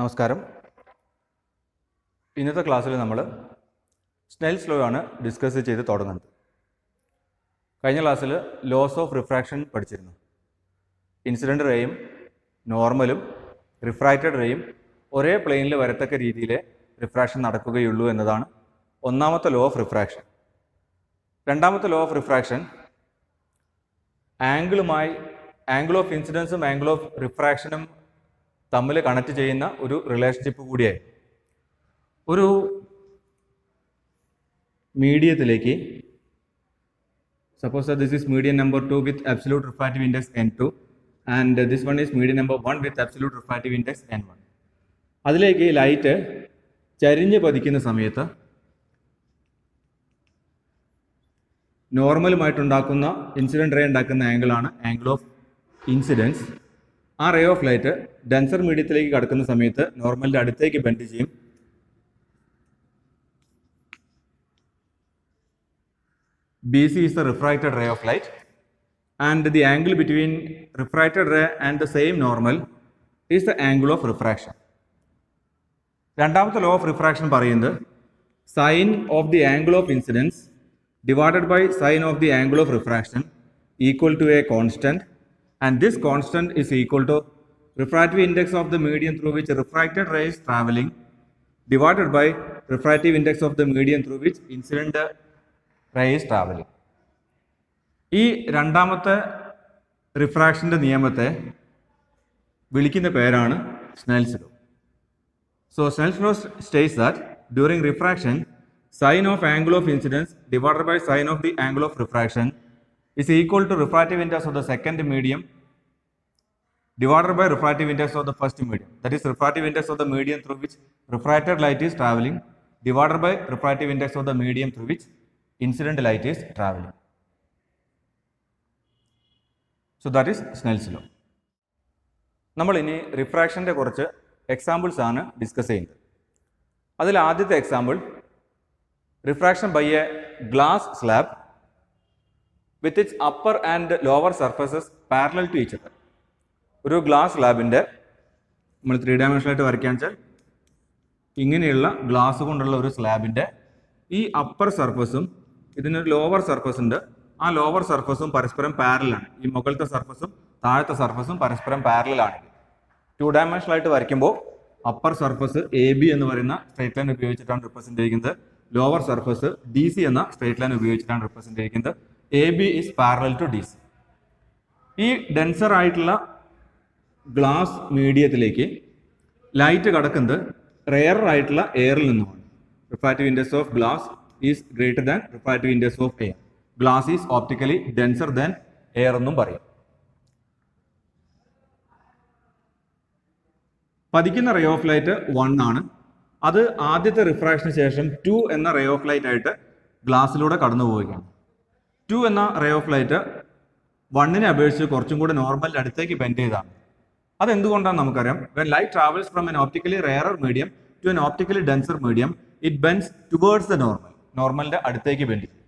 നമസ്കാരം. ഇന്നത്തെ ക്ലാസ്സിൽ നമ്മൾ സ്നെൽസ് ലോ ആണ് ഡിസ്കസ് ചെയ്ത് തുടങ്ങുന്നത്. കഴിഞ്ഞ ക്ലാസ്സിൽ ലോസ് ഓഫ് റിഫ്രാക്ഷൻ പഠിച്ചിരുന്നു. ഇൻസിഡൻറ്റ് റേയും നോർമലും റിഫ്രാക്റ്റഡ് റേയും ഒരേ പ്ലെയിനിൽ വരത്തക്ക രീതിയിൽ റിഫ്രാക്ഷൻ നടക്കുകയുള്ളൂ എന്നതാണ് ഒന്നാമത്തെ ലോ ഓഫ് റിഫ്രാക്ഷൻ. രണ്ടാമത്തെ law of refraction angle of ഇൻസിഡൻസും ആംഗിൾ ഓഫ് റിഫ്രാക്ഷനും തമ്മിൽ കണക്ട് ചെയ്യുന്ന ഒരു റിലേഷൻഷിപ്പ് കൂടിയായി. ഒരു മീഡിയത്തിലേക്ക് suppose this is medium number 2 with absolute refractive index n2 and this one is medium number 1 with absolute refractive index n1. അതിലേക്ക് ലൈറ്റ് ചരിഞ്ഞ് പതിക്കുന്ന സമയത്ത് നോർമലുമായിട്ടുണ്ടാക്കുന്ന ഇൻസിഡൻറ്റ് റേ ഉണ്ടാക്കുന്ന ആംഗിളാണ് ആംഗിൾ ഓഫ് ഇൻസിഡൻസ്. ആ റേ ഓഫ് ലൈറ്റ് ഡെൻസർ മീഡിയത്തിലേക്ക് കടക്കുന്ന സമയത്ത് നോർമലിൻ്റെ അടുത്തേക്ക് bend ചെയ്യും. BC is the refracted ray of light and the angle between refracted ray and the same normal is the angle of refraction. രണ്ടാമത്തെ law of refraction പറയുന്നത് sine of the angle of incidence divided by sine of the angle of refraction equal to a constant, and this constant is equal to refractive index of the medium through which refracted ray is traveling divided by refractive index of the medium through which incident ray is traveling. ഈ രണ്ടാമത്തെ റിഫ്രാക്ഷൻ്റെ നിയമത്തെ വിളിക്കുന്ന പേരാണ് Snell's law. So Snell's law states that during refraction sine of angle of incidence divided by sine of the angle of refraction is equal to refractive index of the second medium divided by refractive index of the first medium. That is refractive index of the medium through which refracted light is traveling divided by refractive index of the medium through which incident light is traveling. So that is Snell's law. നമ്മൾ ഇനി റിഫ്രാക്ഷൻ്റെ കുറച്ച് examples ആണ് discuss ചെയ്യുന്നത്. അതിൽ ആദ്യത്തെ example refraction by a glass slab with its upper and lower surfaces parallel to each other. ഒരു glass സ്ലാബിൻ്റെ നമ്മൾ 3 ഡയമെൻഷനായിട്ട് വരയ്ക്കാൻ വെച്ചാൽ ഇങ്ങനെയുള്ള ഗ്ലാസ് കൊണ്ടുള്ള ഒരു സ്ലാബിൻ്റെ ഈ അപ്പർ സർഫസും ഇതിനൊരു ലോവർ സർഫസ് ഉണ്ട്. ആ ലോവർ സർഫസും പരസ്പരം പാരലാണ്. ഈ മുകളിലത്തെ സർഫസും താഴത്തെ സർഫസും പരസ്പരം പാരലാണ്. 2 ഡയമെൻഷനായിട്ട് വരയ്ക്കുമ്പോൾ അപ്പർ സർഫസ് AB എന്ന് പറയുന്ന സ്ട്രേറ്റ് ലൈൻ ഉപയോഗിച്ചിട്ടാണ് റിപ്രസെൻ്റ് ചെയ്യുന്നത്. ലോവർ സർഫസ് DC എന്ന സ്ട്രേറ്റ് ലൈൻ ഉപയോഗിച്ചിട്ടാണ് റിപ്രസെൻ്റ് ചെയ്യുന്നത്. AB is parallel to DC. ഈ ഡെൻസർ ആയിട്ടുള്ള ഗ്ലാസ് മീഡിയത്തിലേക്ക് ലൈറ്റ് കടക്കുന്നത് റെയർ ആയിട്ടുള്ള എയറിൽ നിന്നുമാണ്. Refractive index of glass is greater than refractive index of air. Glass is optically denser than air എന്നും പറയും. പതിക്കുന്ന റേ ഓഫ് ലൈറ്റ് 1 ആണ്. അത് ആദ്യത്തെ റിഫ്രാക്ഷന് ശേഷം 2 എന്ന റേ ഓഫ് ലൈറ്റ് ആയിട്ട് ഗ്ലാസ്സിലൂടെ കടന്നു പോവുകയാണ്. 2 എന്ന റേ ഓഫ് ലൈറ്റ് 1നെ അപേക്ഷിച്ച് കുറച്ചും കൂടി നോർമലിൻ്റെ അടുത്തേക്ക് ബെൻഡ് ചെയ്താണ്. അതെന്തുകൊണ്ടാണ് നമുക്കറിയാം. When light travels from an optically rarer medium to an optically denser medium it bends towards the normal. നോർമലിൻ്റെ അടുത്തേക്ക് ബെൻഡ് ചെയ്യും.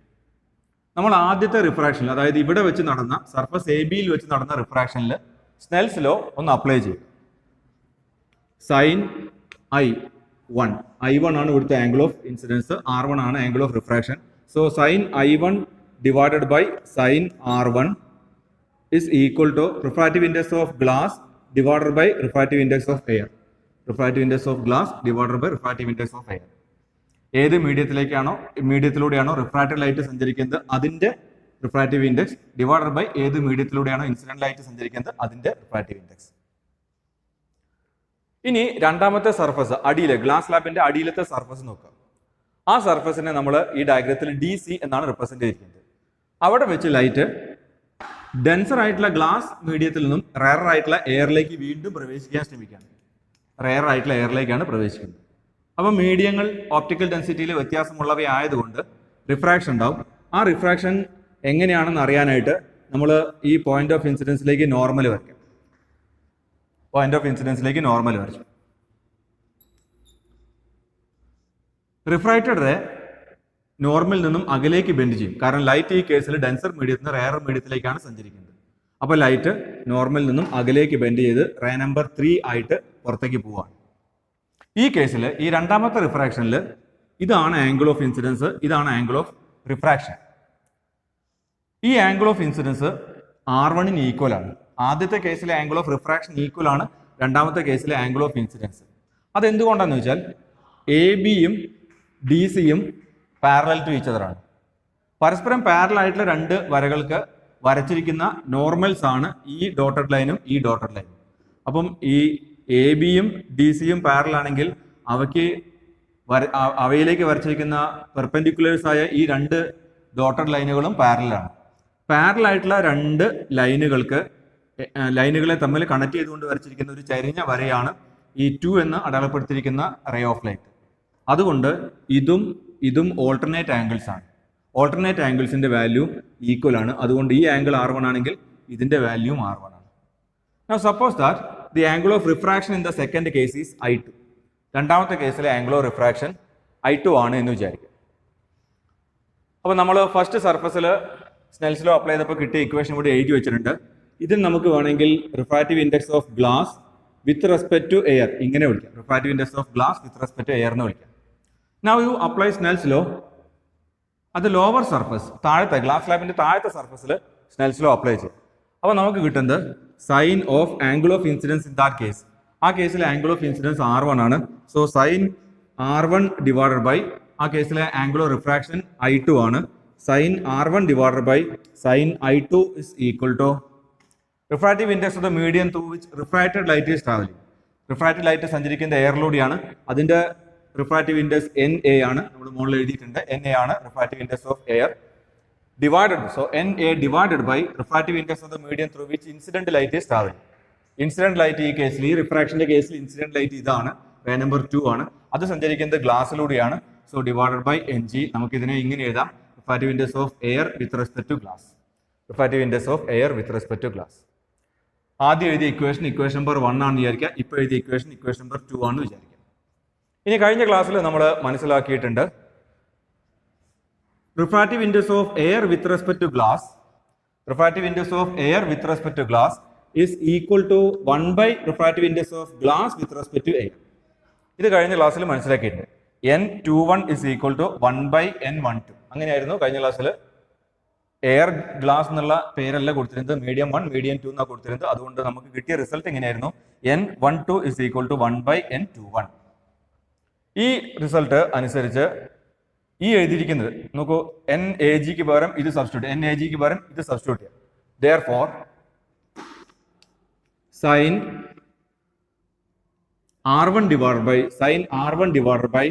നമ്മൾ ആദ്യത്തെ റിഫ്രാക്ഷനിൽ, അതായത് ഇവിടെ വെച്ച് നടന്ന സർഫസ് ABയിൽ വെച്ച് നടന്ന റിഫ്രാക്ഷനിൽ സ്നെൽസ് ലോ ഒന്ന് അപ്ലൈ ചെയ്യും. സൈൻ I1 ആണ് ഇവിടുത്തെ ആംഗിൾ ഓഫ് ഇൻസിഡൻസ്, R1 ആണ് angle of refraction. So sine I1 divided by sine R1 is equal to refractive index of glass divided by refractive index of air. Refractive index of glass divided by refractive index of air. ഏത് മീഡിയത്തിലൂടെയാണോ refracted light സഞ്ചരിക്കുന്നത് അതിന്റെ refractive index divided by ഏത് മീഡിയത്തിലൂടെയാണോ incident light സഞ്ചരിക്കുന്നത് അതിന്റെ refractive index. ഇനി രണ്ടാമത്തെ surface അടിയിലെ ഗ്ലാസ് സ്ലാബിന്റെ അടിയിലത്തെ സർഫസ് നോക്കുക. ആ സർഫസിനെ നമ്മൾ ഈ ഡയഗ്രത്തിൽ DC എന്നാണ് റിപ്രസെന്റ് ചെയ്തിരിക്കുന്നത്. അവിടെ വെച്ച് ലൈറ്റ് ഡെൻസർ ആയിട്ടുള്ള ഗ്ലാസ് മീഡിയത്തിൽ നിന്നും റെയർ ആയിട്ടുള്ള എയറിലേക്ക് വീണ്ടും പ്രവേശിക്കാൻ ശ്രമിക്കുകയാണ്. റെയർ ആയിട്ടുള്ള എയറിലേക്കാണ് പ്രവേശിക്കുന്നത്. അപ്പോൾ മീഡിയങ്ങൾ ഓപ്റ്റിക്കൽ ഡെൻസിറ്റിയിൽ വ്യത്യാസമുള്ളവയായതുകൊണ്ട് റിഫ്രാക്ഷൻ ഉണ്ടാവും. ആ റിഫ്രാക്ഷൻ എങ്ങനെയാണെന്ന് അറിയാനായിട്ട് നമ്മൾ ഈ പോയിന്റ് ഓഫ് ഇൻസിഡൻസിലേക്ക് നോർമൽ വരയ്ക്കാം. പോയിന്റ് ഓഫ് ഇൻസിഡൻസിലേക്ക് നോർമൽ വരച്ചു. റിഫ്രാക്റ്റഡ് റേ നോർമലിൽ നിന്നും അകലേക്ക് ബെൻഡ് ചെയ്യും. കാരണം ലൈറ്റ് ഈ കേസിൽ ഡെൻസർ മീഡിയത്തിൽ നിന്ന് റെയർ മീഡിയത്തിലേക്കാണ് സഞ്ചരിക്കുന്നത്. അപ്പോൾ ലൈറ്റ് നോർമലിൽ നിന്നും അകലേക്ക് ബെൻഡ് ചെയ്ത് റേ നമ്പർ 3 ആയിട്ട് പുറത്തേക്ക് പോവാണ്. ഈ കേസിൽ ഈ രണ്ടാമത്തെ റിഫ്രാക്ഷനിൽ ഇതാണ് ആംഗിൾ ഓഫ് ഇൻസിഡൻസ്, ഇതാണ് ആംഗിൾ ഓഫ് റിഫ്രാക്ഷൻ. ഈ angle of incidence R1 equal ആണ്. ആദ്യത്തെ കേസിലെ ആംഗിൾ ഓഫ് റിഫ്രാക്ഷൻ ഈക്വൽ ആണ് രണ്ടാമത്തെ കേസിലെ ആംഗിൾ ഓഫ് ഇൻസിഡൻസ്. അതെന്തുകൊണ്ടാണെന്ന് വെച്ചാൽ AB-യും DC-യും പാരലൽ ടു ഈച്ച് അതർ ആണ്. പരസ്പരം പാരലൽ ആയിട്ടുള്ള രണ്ട് വരകൾക്ക് വരച്ചിരിക്കുന്ന നോർമൽസ് ആണ് ഈ ഡോട്ടഡ് ലൈനും ഈ ഡോട്ടഡ് ലൈനും. അപ്പം ഈ AB-യും DC-യും പാരലൽ ആണെങ്കിൽ അവയിലേക്ക് വരച്ചിരിക്കുന്ന പെർപെൻഡിക്കുലേഴ്സ് ആയ ഈ രണ്ട് ഡോട്ടഡ് ലൈനുകളും പാരലലാണ്. പാരലൽ ആയിട്ടുള്ള രണ്ട് ലൈനുകളെ തമ്മിൽ കണക്ട് ചെയ്തുകൊണ്ട് വരച്ചിരിക്കുന്ന ഒരു ചരിഞ്ഞ വരയാണ് ഈ 2 എന്ന് അടയാളപ്പെടുത്തിയിരിക്കുന്ന റേ ഓഫ് ലൈറ്റ്. അതുകൊണ്ട് ഇതും ഓൾട്ടർനേറ്റ് ആംഗിൾസ് ആണ്. ഓൾട്ടർനേറ്റ് ആംഗിൾസിന്റെ വാല്യൂ ഈക്വൽ ആണ്. അതുകൊണ്ട് ഈ ആംഗിൾ R1 ആണെങ്കിൽ ഇതിന്റെ വാല്യൂം R1 ആണ്. Now suppose that the angle of refraction in the second case is I2. രണ്ടാമത്തെ കേസിലെ ആംഗിൾ ഓഫ് റിഫ്രാക്ഷൻ I2 ആണ് എന്ന് വിചാരിക്കുക. അപ്പോൾ നമ്മൾ ഫസ്റ്റ് സർഫസിൽ സ്നെൽസ് ലോ അപ്ലൈ ചെയ്തപ്പോൾ കിട്ടിയ ഇക്വേഷൻ ഇവിടെ എഴുതി വെച്ചിട്ടുണ്ട്. ഇതിൽ നമുക്ക് വേണമെങ്കിൽ refractive index of glass with respect to air ഇങ്ങനെ വിളിക്കാം. Refractive index of glass with respect to air എന്ന് വിളിക്കാം. Now you apply Snell's law അത് ലോവർ സർഫസ്, താഴത്തെ ഗ്ലാസ് സ്ലാബിന്റെ താഴത്തെ സർഫസിൽ സ്നെൽസ് ലോ അപ്ലൈ ചെയ്യും. അപ്പോൾ നമുക്ക് കിട്ടുന്നത് sine of angle of incidence in that case. ആ കേസിലെ ആംഗിൾ ഓഫ് ഇൻസിഡൻസ് R1 ആണ്. So sine R1 divided by ആ കേസിലെ ആംഗിൾ ഓഫ് റിഫ്രാക്ഷൻ I2 ആണ്. Sine R1 divided by sine I2 is equal to refractive index of the medium through which refracted light is travelling. Refracted light സഞ്ചരിക്കുന്ന എയറിലൂടെയാണ്. അതിന്റെ refractive index NA ആണ്. നമ്മൾ മുകളിൽ എഴുതിയിട്ടുണ്ട്. NA ആണ് refractive index of air divided. So NA divided by refractive index of the medium through which incident light is travelling. Incident light ഈ കേസിൽ, ഈ റിഫ്രാക്ഷന്റെ കേസിൽ ഇൻസിഡന്റ് ലൈറ്റ് ഇതാണ്, റേ നമ്പർ 2 ആണ്. അത് സഞ്ചരിക്കുന്നത് ഗ്ലാസ്സിലൂടെയാണ്. So divided by NG. നമുക്ക് ഇതിനെ ഇങ്ങനെ എഴുതാം, refractive index of air with respect to glass. Refractive index of air with respect to glass. ആദ്യം എഴുതിയ ഇക്വേഷൻ നമ്പർ 1 ആണെന്ന് വിചാരിക്കുക. ഇപ്പോൾ എഴുതിയ ഇക്വേഷൻ നമ്പർ 2 ആണെന്ന് വിചാരിക്കുക. ഇനി കഴിഞ്ഞ ക്ലാസ്സിൽ നമ്മൾ മനസ്സിലാക്കിയിട്ടുണ്ട് refractive index of air with respect to glass, refractive index of air with respect to glass is equal to 1 by refractive index of glass with respect to air. ഇത് കഴിഞ്ഞ ക്ലാസ്സിൽ മനസ്സിലാക്കിയിട്ടുണ്ട്. N21 is equal to 1 by N12. അങ്ങനെയായിരുന്നു കഴിഞ്ഞ ക്ലാസ്സിൽ. Air glass എന്നുള്ള പേരല്ല കൊടുത്തിരുന്നത്, മീഡിയം 1 മീഡിയം 2 എന്നാണ് കൊടുത്തിരുന്നത്. അതുകൊണ്ട് നമുക്ക് കിട്ടിയ റിസൾട്ട് എങ്ങനെയായിരുന്നു? N12 is equal to 1 by N21. ഈ റിസൾട്ട് അനുസരിച്ച് ഈ എഴുതിയിരിക്കുന്നത് നോക്കൂ, NAGക്ക് പകരം ഇത് സബ്സ്റ്റിറ്റ്യൂട്ട്, NAGക്ക് പകരം ഇത് സബ്സ്റ്റിറ്റ്യൂട്ട് ചെയ്യാം. Therefore sin R1 divided by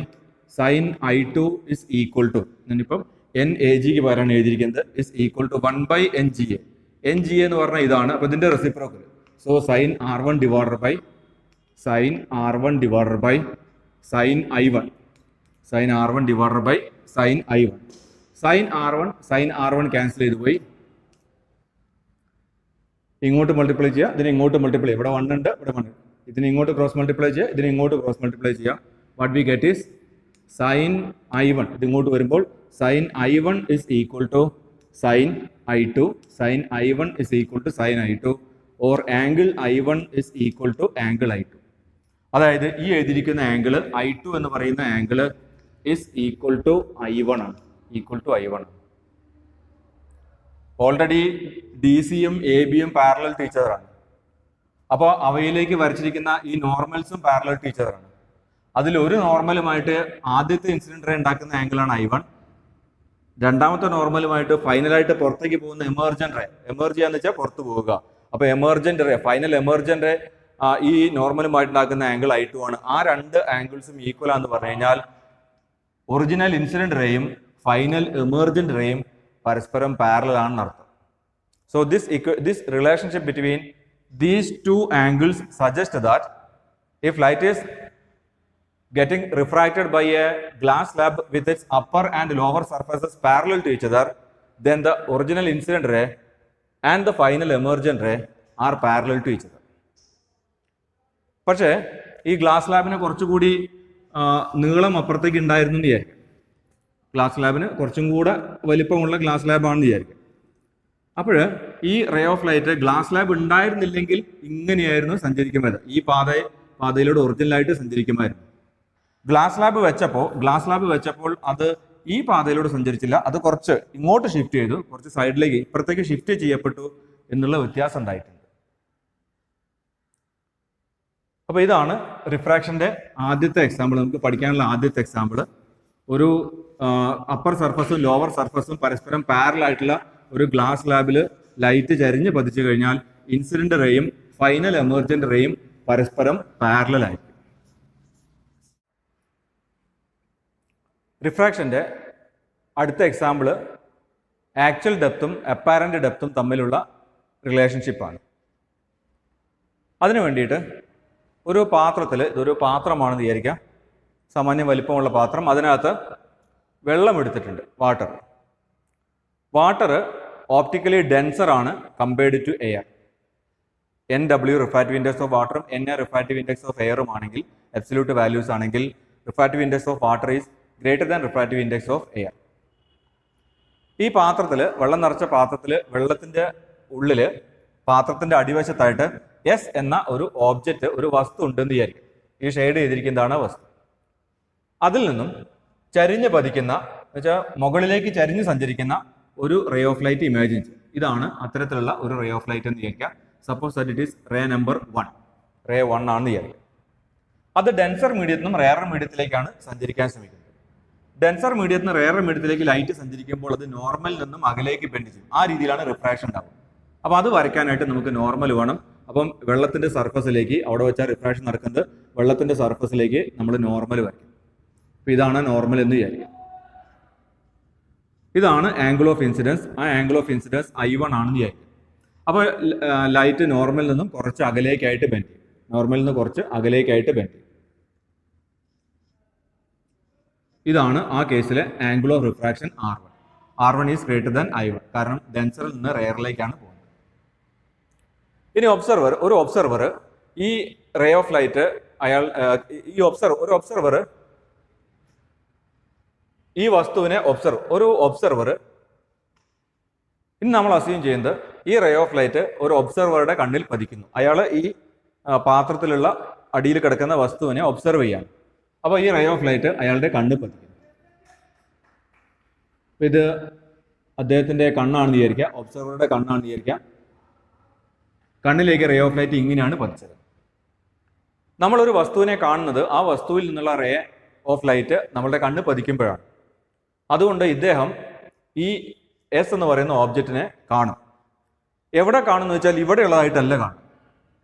sin I2 is equal to, ഞാനിപ്പം NAGക്ക് പകരമാണ് എഴുതിയിരിക്കുന്നത്, is equal to 1 by NGA. NGA എന്ന് പറഞ്ഞാൽ ഇതാണ്. അപ്പോൾ ഇതിന്റെ reciprocal. So sin R1 divided by sin R1 divided by sin I1. sin R1 divided by sin I1. sin R1 cancel ചെയ്ത് പോയി. ഇങ്ങോട്ട് മൾട്ടിപ്ലൈ ചെയ്യുക, ഇതിനെ ഇങ്ങോട്ട് മൾട്ടിപ്ലൈ ചെയ്യുക. ഇവിടെ 1 ഉണ്ട്, ഇവിടെ 1 ഉണ്ട്. ഇതിനെ ഇങ്ങോട്ട് ക്രോസ് മൾട്ടിപ്ലൈ ചെയ്യുക, ഇതിനെ ഇങ്ങോട്ട് ക്രോസ് മൾട്ടിപ്ലൈ ചെയ്യുക. What we get is sin I1. ഇത് ഇങ്ങോട്ട് വരുമ്പോൾ sin I1 is equal to sin I2. sin I1 is equal to sin I2 or angle I1 is equal to angle I2. അതായത് ഈ എഴുതിയിരിക്കുന്ന ആംഗിൾ I2 എന്ന് പറയുന്ന angle is equal to I1 ആണ്. Equal to I1 ആണ്. Already DC-യും AB-യും parallel to each other ആണ്. അപ്പോൾ അവയിലേക്ക് വരച്ചിരിക്കുന്ന ഈ നോർമൽസും പാരലൽ ടു ഈച്ച് അതർ ആണ്. അതിൽ ഒരു നോർമലുമായിട്ട് ആദ്യത്തെ ഇൻസിഡന്റ് റേ ഉണ്ടാക്കുന്ന ആംഗിളാണ് I1. രണ്ടാമത്തെ നോർമലുമായിട്ട് ഫൈനലായിട്ട് പുറത്തേക്ക് പോകുന്ന എമർജന്റ് റേ, എമർജ് ചെയ്യാന്ന് വെച്ചാൽ പുറത്തു പോവുക. അപ്പോൾ emergent ray, final emergent ray ഈ നോർമലുമായിട്ട് ഉണ്ടാക്കുന്ന ആംഗിൾ I2 ആണ്. ആ രണ്ട് ആംഗിൾസും ഈക്വൽ ആണെന്ന് പറഞ്ഞു കഴിഞ്ഞാൽ ഒറിജിനൽ ഇൻസിഡന്റ് റേയും ഫൈനൽ എമർജന്റ് റേയും പരസ്പരം പാരലൽ ആണെന്ന് അർത്ഥം. So this relationship between these two angles suggest that if light is getting refracted by a glass slab with its upper and lower surfaces parallel to each other, then the original incident ray and the final emergent ray are parallel to each other. പക്ഷേ ഈ glass സ്ലാബിന് കുറച്ചുകൂടി നീളം അപ്പുറത്തേക്ക് ഉണ്ടായിരുന്നു എന്ന് വിചാരിക്കും. Glass സ്ലാബിന് കുറച്ചും കൂടെ വലിപ്പമുള്ള ഗ്ലാസ് സ്ലാബാണെന്ന് വിചാരിക്കും. അപ്പോൾ ഈ ray of light glass slab ഉണ്ടായിരുന്നില്ലെങ്കിൽ ഇങ്ങനെയായിരുന്നു സഞ്ചരിക്കുമായിരുന്നു. ഈ പാതയിലൂടെ ഒറിജിനലായിട്ട് സഞ്ചരിക്കുമായിരുന്നു. ഗ്ലാസ് സ്ലാബ് വെച്ചപ്പോൾ അത് ഈ പാതയിലൂടെ സഞ്ചരിച്ചില്ല, അത് കുറച്ച് ഇങ്ങോട്ട് ഷിഫ്റ്റ് ചെയ്തു, കുറച്ച് സൈഡിലേക്ക് ഇപ്പുറത്തേക്ക് ഷിഫ്റ്റ് ചെയ്യപ്പെട്ടു എന്നുള്ള വ്യത്യാസം ഉണ്ടായിട്ടുണ്ട്. അപ്പൊ ഇതാണ് റിഫ്രാക്ഷന്റെ ആദ്യത്തെ എക്സാമ്പിൾ, നമുക്ക് പഠിക്കാനുള്ള ആദ്യത്തെ എക്സാമ്പിൾ. ഒരു അപ്പർ സർഫസും ലോവർ സർഫസും പരസ്പരം പാരലൽ ആയിട്ടുള്ള ഒരു ഗ്ലാസ് സ്ലാബിൽ ലൈറ്റ് ചരിഞ്ഞ് പതിച്ചു കഴിഞ്ഞാൽ ഇൻസിഡന്റ് റേയും ഫൈനൽ എമർജന്റ് റേയും പരസ്പരം പാരലൽ ആയിരിക്കും. റിഫ്രാക്ഷന്റെ അടുത്ത എക്സാമ്പിൾ ആക്ച്വൽ ഡെപ്തും അപ്പാരന്റ് ഡെപ്തും തമ്മിലുള്ള റിലേഷൻഷിപ്പാണ്. അതിനു വേണ്ടിയിട്ട് ഒരു പാത്രത്തിൽ, ഇതൊരു പാത്രമാണെന്ന് വിചാരിക്കാം, സാമാന്യം വലിപ്പമുള്ള പാത്രം, അതിനകത്ത് വെള്ളം എടുത്തിട്ടുണ്ട്, വാട്ടർ ഓപ്റ്റിക്കലി ഡെൻസർ ആണ് compared to air. NW refractive index of വാട്ടറും NA റിഫ്രാക്റ്റീവ് ഇൻഡെക്സ് ഓഫ് എയറും ആണെങ്കിൽ, അബ്സല്യൂട്ട് വാല്യൂസ് ആണെങ്കിൽ, refractive index of water is greater than refractive index of air. ഈ പാത്രത്തിൽ, വെള്ളം നിറച്ച പാത്രത്തിൽ, വെള്ളത്തിന്റെ ഉള്ളില് പാത്രത്തിന്റെ അടിവശത്തായിട്ട് S എന്ന ഒരു ഓബ്ജക്റ്റ്, ഒരു വസ്തു ഉണ്ടെന്ന് വിചാരിക്കും. ഈ ഷെയ്ഡ് ചെയ്തിരിക്കുന്നതാണ് വസ്തു. അതിൽ നിന്നും ചരിഞ്ഞ് പതിക്കുന്ന, എന്നുവെച്ചാൽ മുകളിലേക്ക് ചരിഞ്ഞ് സഞ്ചരിക്കുന്ന ഒരു റേ ഓഫ് ലൈറ്റ് ഇമാജിൻ ചെയ്യും. ഇതാണ് അത്തരത്തിലുള്ള ഒരു റേ ഓഫ് ലൈറ്റ് എന്ന് വിചാരിക്കുക. Suppose that it is ray number 1, ray 1 ആണെന്ന് വിചാരിക്കുക. അത് ഡെൻസർ മീഡിയത്തിൽ നിന്നും റെയർ മീഡിയത്തിലേക്കാണ് സഞ്ചരിക്കാൻ ശ്രമിക്കുന്നത്. ഡെൻസർ മീഡിയത്തിൽ നിന്ന് റെയർ മീഡിയത്തിലേക്ക് ലൈറ്റ് സഞ്ചരിക്കുമ്പോൾ അത് നോർമലിൽ നിന്നും അകലേക്ക് ബെൻഡ് ചെയ്യും. ആ രീതിയിലാണ് റിഫ്രാക്ഷൻ ഉണ്ടാവുക. അപ്പോൾ അത് വരയ്ക്കാനായിട്ട് നമുക്ക് നോർമൽ വേണം. അപ്പം വെള്ളത്തിന്റെ സർഫസിലേക്ക്, അവിടെ വെച്ചാൽ റിഫ്രാക്ഷൻ നടക്കുന്നത്, വെള്ളത്തിന്റെ സർഫസിലേക്ക് നമ്മൾ നോർമൽ വരയ്ക്കും. അപ്പോൾ ഇതാണ് നോർമൽ എന്ന് വിചാരിക്കുക. ഇതാണ് ആംഗിൾ ഓഫ് ഇൻസിഡൻസ്. ആ ആംഗിൾ ഓഫ് ഇൻസിഡൻസ് I1 ആണെന്ന് വിചാരിക്കും. അപ്പോൾ ലൈറ്റ് നോർമലിൽ നിന്നും കുറച്ച് അകലേക്കായിട്ട് ബെൻഡ് ചെയ്യും. നോർമലിൽ നിന്ന് കുറച്ച് അകലേക്കായിട്ട് ബെൻഡ് ചെയ്യും. ഇതാണ് ആ കേസിലെ angle of refraction R1. R1 is greater than I1, കാരണം ഡെൻസറിൽ നിന്ന് റെയറിലേക്കാണ് പോകുന്നത്. ഇനി ഒരു ഒബ്സർവർ ഈ റേ ഓഫ് ലൈറ്റ്, ഒരു ഒബ്സർവർ ഈ വസ്തുവിനെ ഒരു ഒബ്സർവർ, ഇനി നമ്മൾ അസ്യൂം ചെയ്യുന്നത് ഈ റേ ഓഫ് ലൈറ്റ് ഒരു ഒബ്സർവറുടെ കണ്ണിൽ പതിക്കുന്നു. അയാൾ ഈ പാത്രത്തിലുള്ള അടിയിൽ കിടക്കുന്ന വസ്തുവിനെ ഒബ്സർവ് ചെയ്യാണ്. അപ്പോൾ ഈ റേ ഓഫ് ലൈറ്റ് അയാളുടെ കണ്ണിൽ പതിക്കുന്നു. ഇത് അദ്ദേഹത്തിന്റെ കണ്ണാണെന്ന് വിചാരിക്കുക, ഒബ്സർവറുടെ കണ്ണാണെന്ന് വിചാരിക്കുക. കണ്ണിലേക്ക് റേ ഓഫ് ലൈറ്റ് ഇങ്ങനെയാണ് പതിച്ചത്. നമ്മളൊരു വസ്തുവിനെ കാണുന്നത് ആ വസ്തുവിൽ നിന്നുള്ള റേ ഓഫ് ലൈറ്റ് നമ്മളുടെ കണ്ണ് പതിക്കുമ്പോഴാണ്. അതുകൊണ്ട് ഇദ്ദേഹം ഈ S എന്ന് പറയുന്ന ഓബ്ജക്റ്റിനെ കാണും. എവിടെ കാണുമെന്ന് വെച്ചാൽ ഇവിടെയുള്ളതായിട്ടല്ല കാണും.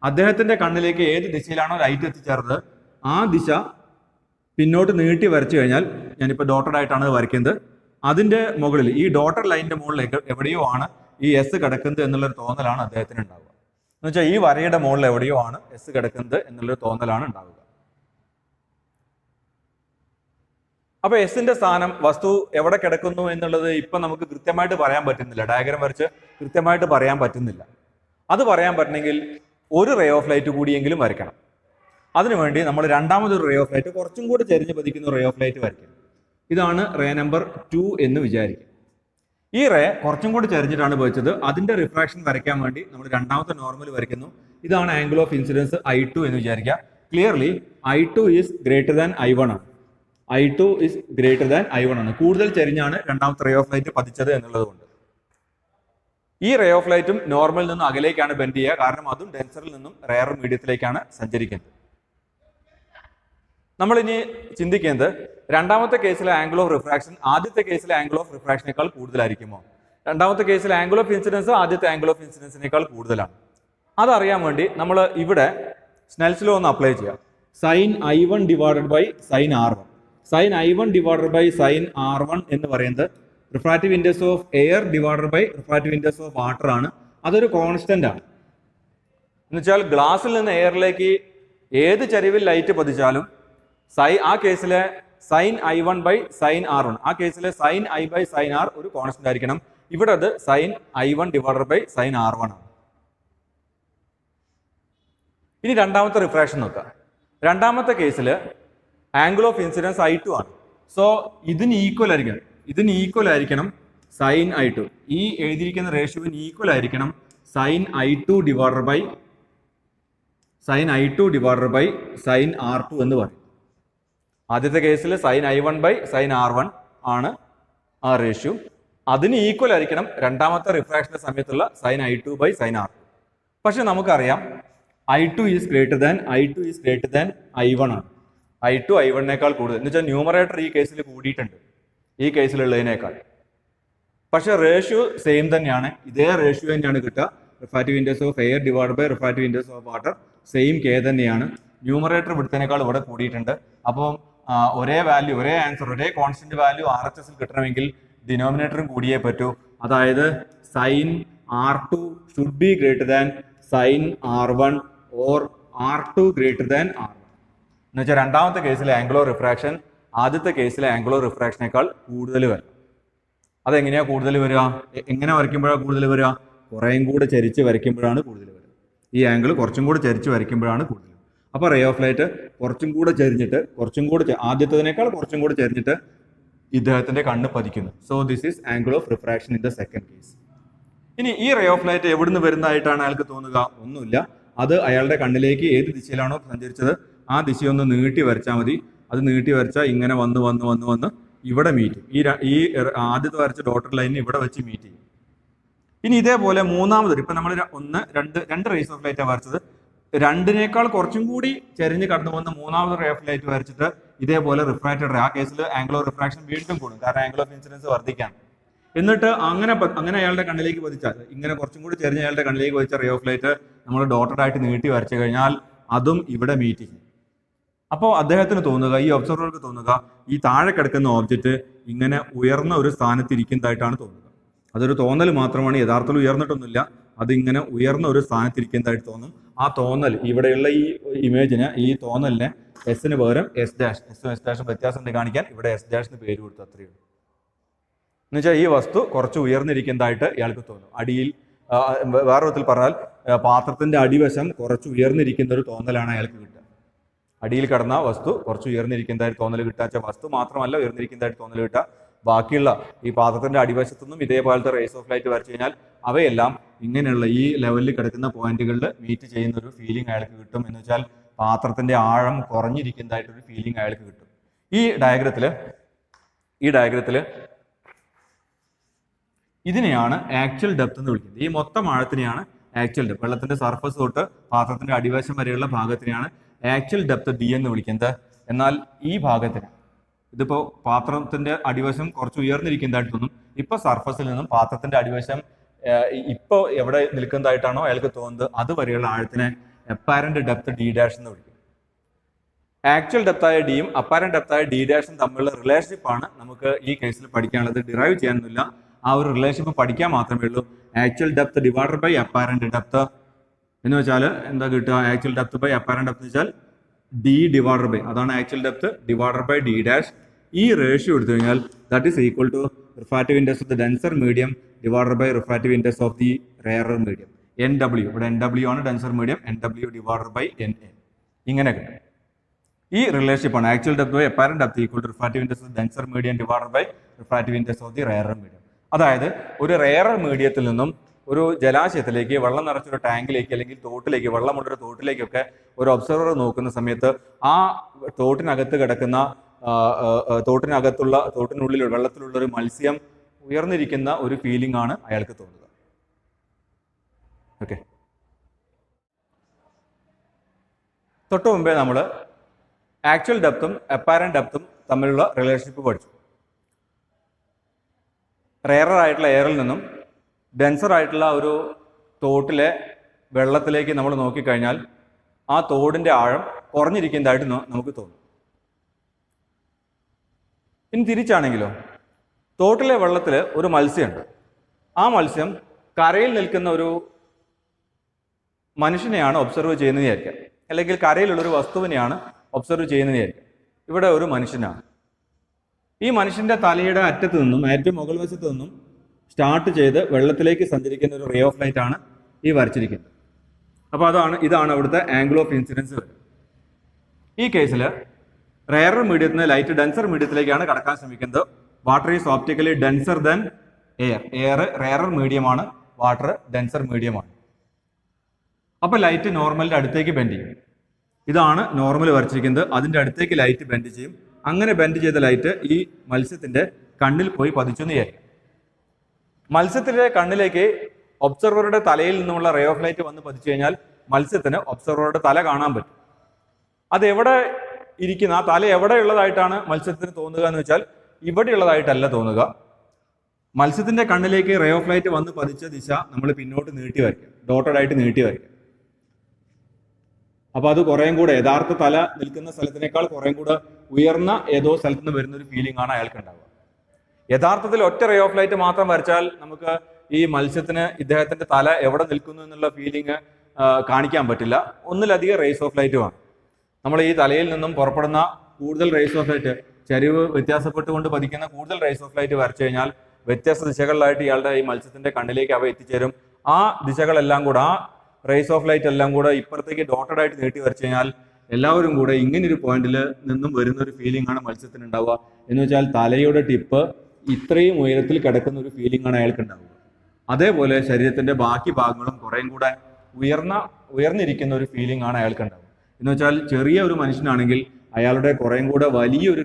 അദ്ദേഹത്തിന്റെ കണ്ണിലേക്ക് ഏത് ദിശയിലാണോ ലൈറ്റ് എത്തിച്ചേർന്നത് ആ ദിശ പിന്നോട്ട് നീട്ടി വരച്ചു കഴിഞ്ഞാൽ, ഞാനിപ്പോൾ ഡോട്ടഡ് ആയിട്ടാണ് വരയ്ക്കുന്നത്, അതിന്റെ മുകളിൽ ഈ ഡോട്ടർ ലൈനിന്റെ മുകളിലേക്ക് എവിടെയോ ആണ് ഈ S കിടക്കുന്നത് എന്നുള്ളൊരു തോന്നലാണ് അദ്ദേഹത്തിന് ഉണ്ടാവുക. എന്ന് വെച്ചാൽ ഈ വരയുടെ മുകളിൽ എവിടെയോ ആണ് S കിടക്കുന്നത് എന്നുള്ളൊരു തോന്നലാണ് ഉണ്ടാവുക. അപ്പൊ എസിന്റെ സ്ഥാനം, വസ്തു എവിടെ കിടക്കുന്നു എന്നുള്ളത് ഇപ്പൊ നമുക്ക് കൃത്യമായിട്ട് പറയാൻ പറ്റുന്നില്ല, ഡയഗ്രാം വരച്ച് കൃത്യമായിട്ട് പറയാൻ പറ്റുന്നില്ല. അത് പറയാൻ പറ്റണമെങ്കിൽ ഒരു റേ ഓഫ് ലൈറ്റ് കൂടിയെങ്കിലും വരയ്ക്കണം. അതിനുവേണ്ടി നമ്മൾ രണ്ടാമതൊരു റേ ഓഫ് ലൈറ്റ്, കുറച്ചും കൂടി ചരിഞ്ഞ് പതിക്കുന്ന റേ ഓഫ് ലൈറ്റ് വരയ്ക്കും. ഇതാണ് റേ നമ്പർ 2 എന്ന് വിചാരിക്കും. ഈ റേ കുറച്ചും കൂടി ചരിഞ്ഞിട്ടാണ് പതിച്ചത്. അതിന്റെ റിഫ്രാക്ഷൻ വരയ്ക്കാൻ വേണ്ടി നമ്മൾ രണ്ടാമത്തെ നോർമൽ വരയ്ക്കുന്നു. ഇതാണ് ആംഗിൾ ഓഫ് ഇൻസിഡൻസ് I2 എന്ന് വിചാരിക്കുക. Clearly I2 is greater than I1 ആണ്. I2 is greater than I1 ആണ്. കൂടുതൽ ചരിഞ്ഞാണ് രണ്ടാമത്തെ റേ ഓഫ് ലൈറ്റ് പതിച്ചത് എന്നുള്ളത് കൊണ്ട്. ഈ റേ ഓഫ് ലൈറ്റും നോർമലിൽ നിന്നും അകലേക്കാണ് ബെൻഡ് ചെയ്യുക, കാരണം അതും ഡെൻസറിൽ നിന്നും റെയർ മീഡിയത്തിലേക്കാണ് സഞ്ചരിക്കുന്നത്. നമ്മൾ ഇനി ചിന്തിക്കുന്നത്, രണ്ടാമത്തെ കേസിലെ ആംഗിൾ ഓഫ് റിഫ്രാക്ഷൻ ആദ്യത്തെ കേസിലെ ആംഗിൾ ഓഫ് റിഫ്രാക്ഷനേക്കാൾ കൂടുതലായിരിക്കുമോ? രണ്ടാമത്തെ കേസിലെ ആംഗിൾ ഓഫ് ഇൻസിഡൻസ് ആദ്യത്തെ ആംഗിൾ ഓഫ് ഇൻസിഡൻസിനേക്കാൾ കൂടുതലാണ്. അതറിയാൻ വേണ്ടി നമ്മൾ ഇവിടെ സ്നെൽസ് ലോ ഒന്ന് അപ്ലൈ ചെയ്യാം. Sine I1 divided by sine R1. Sine I1 divided by sine R1 എന്ന് പറയുന്നത് refractive index of air divided by refractive index of water ആണ്. അതൊരു കോൺസ്റ്റന്റ് ആണ്. എന്നുവെച്ചാൽ ഗ്ലാസ്സിൽ നിന്ന് എയറിലേക്ക് ഏത് ചരിവിൽ ലൈറ്റ് പതിച്ചാലും ആ കേസിലെ sign I1 by sine R1, ആ കേസിലെ sine I by sine R ഒരു കോൺസ്റ്റന്റ് ആയിരിക്കണം. ഇവിടെ അത് sign I1 divided by sine R1 ആണ്. ഇനി രണ്ടാമത്തെ റിഫ്രാക്ഷൻ നോക്കാം. രണ്ടാമത്തെ കേസിൽ ആംഗിൾ ഓഫ് ഇൻസിഡൻസ് I2 ആണ്. സോ ഇതിന് ഈക്വൽ ആയിരിക്കണം സൈൻ I2. ഈ എഴുതിയിരിക്കുന്ന റേഷ്യോവിന് ഈക്വൽ ആയിരിക്കണം sine I2 divided by sine R2 എന്ന് പറയും. ആദ്യത്തെ കേസിൽ sign I1 by sine R1 ആണ് ആ റേഷ്യോ. അതിന് ഈക്വൽ ആയിരിക്കണം രണ്ടാമത്തെ റിഫ്രാക്ഷന്റെ സമയത്തുള്ള sign I2 by sine R2. പക്ഷെ നമുക്കറിയാം I2 is greater than I1 ആണ്. I2 I1നേക്കാൾ കൂടുതൽ എന്ന് വെച്ചാൽ ന്യൂമറേറ്റർ ഈ കേസിൽ കൂടിയിട്ടുണ്ട് ഈ കേസിലുള്ളതിനേക്കാൾ. പക്ഷെ റേഷ്യോ സെയിം തന്നെയാണ്, ഇതേ റേഷ്യോ തന്നെയാണ് കിട്ടുക. Refractive index of air divide by refractive index of water same K തന്നെയാണ്. ന്യൂമറേറ്റർ ഇവിടുത്തേക്കാൾ ഇവിടെ കൂടിയിട്ടുണ്ട്. അപ്പം ഒരേ വാല്യൂ, ഒരേ ആൻസർ, ഒരേ കോൺസ്റ്റന്റ് വാല്യൂ RHS കിട്ടണമെങ്കിൽ ഡിനോമിനേറ്ററും കൂടിയേ പറ്റൂ. അതായത് sine R2 should be greater than sine R1 or R2 greater than R1. എന്ന് വെച്ചാൽ രണ്ടാമത്തെ കേസിലെ ആംഗുലർ റിഫ്രാക്ഷൻ ആദ്യത്തെ കേസിലെ ആംഗുലർ റിഫ്രാക്ഷനേക്കാൾ കൂടുതൽ വരും. അതെങ്ങനെയാ കൂടുതൽ വരിക? എങ്ങനെ വരയ്ക്കുമ്പോഴാണ് കൂടുതൽ വരിക? കുറേയും കൂടെ ചരിച്ച് വരയ്ക്കുമ്പോഴാണ് കൂടുതൽ വരിക. ഈ ആംഗിൾ കുറച്ചും കൂടെ ചരിച്ച് വരയ്ക്കുമ്പോഴാണ് കൂടുതൽ. അപ്പോൾ റേ ഓഫ് ലൈറ്റ് കുറച്ചും കൂടെ ചരിഞ്ഞിട്ട് ആദ്യത്തേതിനേക്കാൾ കുറച്ചും കൂടെ ചരിഞ്ഞിട്ട് ഇദ്ദേഹത്തിന്റെ കണ്ണ് പതിക്കുന്നു. So this is angle of refraction in the second case. ഇനി ഈ റേ ഓഫ് ലൈറ്റ് എവിടുന്ന് വരുന്നതായിട്ടാണ് അയാൾക്ക് തോന്നുക? ഒന്നുമില്ല, അത് അയാളുടെ കണ്ണിലേക്ക് ഏത് ദിശയിലാണോ സഞ്ചരിച്ചത് ആ ദിശയൊന്ന് നീട്ടി വരച്ചാൽ മതി. അത് നീട്ടി വരച്ചാൽ ഇങ്ങനെ വന്ന് ഇവിടെ മീറ്റ് ചെയ്യും. ഈ ആദ്യത്തെ വരച്ച ഡോട്ടർ ലൈനിന് ഇവിടെ വെച്ച് മീറ്റ് ചെയ്യും. ഇനി ഇതേപോലെ മൂന്നാമത് ഇപ്പൊ നമ്മൾ രണ്ട് റേസ് ഓഫ് ലൈറ്റാണ് വരച്ചത്. രണ്ടിനേക്കാൾ കുറച്ചും കൂടി ചെരിഞ്ഞ് കടന്നു പോകുന്ന മൂന്നാമത് റേ ഓഫ് ലൈറ്റ് വരച്ചിട്ട് ഇതേപോലെ റിഫ്രാക്റ്റഡ് റേ, ആ കേസിൽ ആംഗിൾ ഓഫ് റിഫ്രാക്ഷൻ വീണ്ടും കൂടും, കാരണം ആംഗിൾ ഓഫ് ഇൻസിഡൻസ് വർദ്ധിക്കാണ്. എന്നിട്ട് അങ്ങനെ അയാളുടെ കണ്ണിലേക്ക് പതിച്ചാൽ, ഇങ്ങനെ കുറച്ചും കൂടി ചെരിഞ്ഞ് അയാളുടെ കണ്ണിലേക്ക് പതിച്ച റേ ഓഫ് ലൈറ്റ് നമ്മൾ ഡോട്ടഡ് ആയിട്ട് നീട്ടി വരച്ചു കഴിഞ്ഞാൽ അതും ഇവിടെ മീറ്റ് ചെയ്യും. അപ്പോൾ അദ്ദേഹത്തിന് തോന്നുക, ഈ ഒബ്സർവർക്ക് തോന്നുക, ഈ താഴെ കിടക്കുന്ന ഓബ്ജക്റ്റ് ഇങ്ങനെ ഉയർന്ന ഒരു സ്ഥാനത്ത് ഇരിക്കുന്നതായിട്ടാണ് തോന്നുക. അതൊരു തോന്നൽ മാത്രമാണ്, യഥാർത്ഥത്തിൽ ഉയർന്നിട്ടൊന്നുമില്ല. അതിങ്ങനെ ഉയർന്ന ഒരു സ്ഥാനത്തിരിക്കുന്നതായിട്ട് തോന്നും. ആ തോന്നൽ ഇവിടെയുള്ള ഈ ഇമേജിന്, ഈ തോന്നലിനെ എസിന് പകരം S', എസും S' വ്യത്യാസം കാണിക്കാൻ ഇവിടെ S' എന്ന് പേര് കൊടുത്തു, അത്രയേ ഉള്ളൂ. എന്നുവെച്ചാൽ ഈ വസ്തു കുറച്ച് ഉയർന്നിരിക്കുന്നതായിട്ട് ഇയാൾക്ക് തോന്നും. അടിയിൽ വേറെ വിധത്തിൽ പറഞ്ഞാൽ പാത്രത്തിന്റെ അടിവശം കുറച്ച് ഉയർന്നിരിക്കുന്ന ഒരു തോന്നലാണ് അയാൾക്ക് കിട്ടുക. അടിയിൽ കിടന്ന വസ്തു കുറച്ച് ഉയർന്നിരിക്കുന്നതായിട്ട് തോന്നൽ കിട്ടാച്ച വസ്തു മാത്രമല്ല ഉയർന്നിരിക്കുന്നതായിട്ട് തോന്നൽ കിട്ടുക, ബാക്കിയുള്ള ഈ പാത്രത്തിന്റെ അടിവശത്തുനിന്നും ഇതേപോലത്തെ റേസ് ഓഫ് ലൈറ്റ് വരച്ചു കഴിഞ്ഞാൽ അവയെല്ലാം ഇങ്ങനെയുള്ള ഈ ലെവലിൽ കിടക്കുന്ന പോയിന്റുകളിൽ മീറ്റ് ചെയ്യുന്ന ഒരു ഫീലിംഗ് അയാൾക്ക് കിട്ടും. എന്ന് വെച്ചാൽ പാത്രത്തിന്റെ ആഴം കുറഞ്ഞിരിക്കുന്നതായിട്ടൊരു ഫീലിംഗ് അയാൾക്ക് കിട്ടും. ഈ ഡയഗ്രത്തില് ഇതിനെയാണ് ആക്ച്വൽ ഡെപ്ത് എന്ന് വിളിക്കുന്നത്. ഈ മൊത്തം ആഴത്തിനെയാണ് ആക്ച്വൽ ഡെപ്ത്. വെള്ളത്തിന്റെ സർഫസ് തൊട്ട് പാത്രത്തിന്റെ അടിവശം വരെയുള്ള ഭാഗത്തിനെയാണ് ആക്ച്വൽ ഡെപ്ത് D എന്ന് വിളിക്കുന്നത്. എന്നാൽ ഈ ഭാഗത്തിന്, ഇതിപ്പോ പാത്രത്തിന്റെ അടിവശം കുറച്ച് ഉയർന്നിരിക്കുന്നതായിട്ട് തോന്നും. ഇപ്പൊ സർഫസിൽ നിന്നും പാത്രത്തിന്റെ അടിവശം ഇപ്പൊ എവിടെ നിൽക്കുന്നതായിട്ടാണോ അയാൾക്ക് തോന്നുന്നത് അതുവരെയുള്ള ആഴത്തിനെ അപ്പാരന്റ് ഡെപ്ത് D' എന്ന് വിളിക്കും. ആക്ച്വൽ ഡെപ്തായ ഡിയും അപ്പാരന്റ് ഡെപ്തായ D' തമ്മിലുള്ള റിലേഷൻഷിപ്പ് ആണ് നമുക്ക് ഈ കേസിൽ പഠിക്കാനുള്ളത്. ഡിറൈവ് ചെയ്യാനൊന്നുമില്ല, ആ ഒരു റിലേഷൻഷിപ്പ് പഠിക്കാൻ മാത്രമേ ഉള്ളൂ. Actual depth divided by apparent depth എന്ന് വെച്ചാൽ എന്താ കിട്ടുക? Actual depth by apparent depth എന്ന് വെച്ചാൽ D ഡിവൈഡഡ് ബൈ, അതാണ് actual depth divided by D'. ഈ റേഷ്യോ എടുത്തു കഴിഞ്ഞാൽ that is equal to refractive index of the denser medium divided by refractive index of the rarer medium. NW, ഇവിടെ NW ആണ് denser medium, NW divided by NA. ഇങ്ങനെ കിട്ടും. ഈ relationship ആണ് actual depth by apparent depth equal to refractive index of denser medium divided by refractive index of the rarer medium. അതായത് ഒരു rarer മീഡിയത്തിൽ നിന്നും ഒരു ജലാശയത്തിലേക്ക്, വെള്ളം നിറച്ചൊരു ടാങ്കിലേക്ക് അല്ലെങ്കിൽ തോട്ടിലേക്ക്, വെള്ളമുള്ളൊരു തോട്ടിലേക്കൊക്കെ ഒരു ഒബ്സർവർ നോക്കുന്ന സമയത്ത് ആ തോട്ടിനകത്ത് കിടക്കുന്ന തോട്ടിനുള്ളിൽ വെള്ളത്തിലുള്ള ഒരു മത്സ്യം ഉയർന്നിരിക്കുന്ന ഒരു ഫീലിംഗ് ആണ് അയാൾക്ക് തോന്നുക. ഓക്കെ, തൊട്ട് മുമ്പേ നമ്മൾ ആക്ച്വൽ ഡെപ്തും അപ്പാരന്റ് ഡെപ്തും തമ്മിലുള്ള റിലേഷൻഷിപ്പ് പഠിച്ചു. റെയറർ ആയിട്ടുള്ള എയറിൽ നിന്നും ഡെൻസർ ആയിട്ടുള്ള ഒരു തോട്ടിലെ വെള്ളത്തിലേക്ക് നമ്മൾ നോക്കിക്കഴിഞ്ഞാൽ ആ തോടിന്റെ ആഴം കുറഞ്ഞിരിക്കുന്നതായിട്ട് നമുക്ക് തോന്നും. ഇനി തിരിച്ചാണെങ്കിലോ, തോട്ടിലെ വെള്ളത്തിൽ ഒരു മത്സ്യമുണ്ട്. ആ മത്സ്യം കരയിൽ നിൽക്കുന്ന ഒരു മനുഷ്യനെയാണ് ഒബ്സർവ് ചെയ്യുന്നത് വിചാരിക്കുക, അല്ലെങ്കിൽ കരയിലുള്ളൊരു വസ്തുവിനെയാണ് ഒബ്സർവ് ചെയ്യുന്നത് വിചാരിക്കുക. ഇവിടെ ഒരു മനുഷ്യനാണ്. ഈ മനുഷ്യന്റെ തലയുടെ അറ്റത്ത് നിന്നും, ഏറ്റവും മുകൾ വശത്ത് നിന്നും സ്റ്റാർട്ട് ചെയ്ത് വെള്ളത്തിലേക്ക് സഞ്ചരിക്കുന്ന ഒരു റേ ഓഫ് ലൈറ്റ് ആണ് ഈ വരച്ചിരിക്കുന്നത്. അപ്പോൾ ഇതാണ് അവിടുത്തെ ആംഗിൾ ഓഫ് ഇൻസിഡൻസ് വരുന്നത്. ഈ കേസിൽ റെയറർ മീഡിയത്തിൽ നിന്ന് ലൈറ്റ് ഡെൻസർ മീഡിയത്തിലേക്കാണ് കടക്കാൻ ശ്രമിക്കുന്നത്. Water is optically denser than air. Air rarer മീഡിയമാണ്, വാട്ടർ ഡെൻസർ മീഡിയമാണ്. അപ്പൊ ലൈറ്റ് നോർമലിന്റെ അടുത്തേക്ക് ബെൻഡ് ചെയ്യും. ഇതാണ് നോർമൽ വരച്ചിരിക്കുന്നത്. അതിന്റെ അടുത്തേക്ക് ലൈറ്റ് ബെൻഡ് ചെയ്യും. അങ്ങനെ ബെൻഡ് ചെയ്ത ലൈറ്റ് ഈ മത്സ്യത്തിന്റെ കണ്ണിൽ പോയി പതിച്ചു എന്ന് വിചാരിക്കും. മത്സ്യത്തിന്റെ കണ്ണിലേക്ക് ഒബ്സർവറുടെ തലയിൽ നിന്നുമുള്ള റേ ഓഫ് ലൈറ്റ് വന്ന് പതിച്ചു കഴിഞ്ഞാൽ മത്സ്യത്തിന് ഒബ്സർവറുടെ തല കാണാൻ പറ്റും. അത് എവിടെ ഇരിക്കുന്ന ആ തല എവിടെ ഉള്ളതായിട്ടാണ് മത്സ്യത്തിന് തോന്നുക എന്ന് വെച്ചാൽ ഇവിടെ ഉള്ളതായിട്ടല്ല തോന്നുക. മത്സ്യത്തിന്റെ കണ്ണിലേക്ക് റേ ഓഫ് ലൈറ്റ് വന്ന് പതിച്ച ദിശ നമ്മൾ പിന്നോട്ട് നീട്ടി വരയ്ക്കും, ഡോട്ടഡ് ആയിട്ട് നീട്ടി വരയ്ക്കും. അപ്പൊ അത് കുറേം കൂടെ യഥാർത്ഥ തല നിൽക്കുന്ന സ്ഥലത്തിനേക്കാൾ കുറേം കൂടെ ഉയർന്ന ഏതോ സ്ഥലത്ത് നിന്ന് വരുന്ന ഒരു ഫീലിംഗ് ആണ് അയാൾക്ക് ഉണ്ടാവുക. യഥാർത്ഥത്തിൽ ഒറ്റ റേ ഓഫ് ലൈറ്റ് മാത്രം വരച്ചാൽ നമുക്ക് ഈ മത്സ്യത്തിന് ഇദ്ദേഹത്തിന്റെ തല എവിടെ നിൽക്കുന്നു എന്നുള്ള ഫീലിംഗ് കാണിക്കാൻ പറ്റില്ല. ഒന്നിലധികം റേസ് ഓഫ് ലൈറ്റ് വേണം. നമ്മൾ ഈ തലയിൽ നിന്നും പുറപ്പെടുന്ന കൂടുതൽ റേസ് ഓഫ് ലൈറ്റ്, ചരിവ് വ്യത്യാസപ്പെട്ടുകൊണ്ട് പതിക്കുന്ന കൂടുതൽ റേസ് ഓഫ് ലൈറ്റ് വരച്ചു കഴിഞ്ഞാൽ വ്യത്യസ്ത ദിശകളിലായിട്ട് ഇയാളുടെ ഈ മത്സ്യത്തിന്റെ കണ്ണിലേക്ക് അവ എത്തിച്ചേരും. ആ ദിശകളെല്ലാം കൂടെ, ആ റേസ് ഓഫ് ലൈറ്റ് എല്ലാം കൂടെ ഇപ്പുറത്തേക്ക് ഡോട്ടഡ് ആയിട്ട് നീട്ടി വരച്ചു കഴിഞ്ഞാൽ എല്ലാവരും കൂടെ ഇങ്ങനൊരു പോയിന്റിൽ നിന്നും വരുന്ന ഒരു ഫീലിംഗ് ആണ് മത്സ്യത്തിന് ഉണ്ടാവുക. എന്ന് വെച്ചാൽ തലയുടെ ടിപ്പ് ഇത്രയും ഉയരത്തിൽ കിടക്കുന്ന ഒരു ഫീലിംഗ് ആണ് അയാൾക്ക് ഉണ്ടാവുക. അതേപോലെ ശരീരത്തിന്റെ ബാക്കി ഭാഗങ്ങളും കുറേം കൂടെ ഉയർന്നിരിക്കുന്ന ഒരു ഫീലിംഗ് ആണ് അയാൾക്ക് ഉണ്ടാവുക. എന്ന് വെച്ചാൽ ചെറിയ ഒരു മനുഷ്യനാണെങ്കിൽ അയാളുടെ കുറേം കൂടെ വലിയൊരു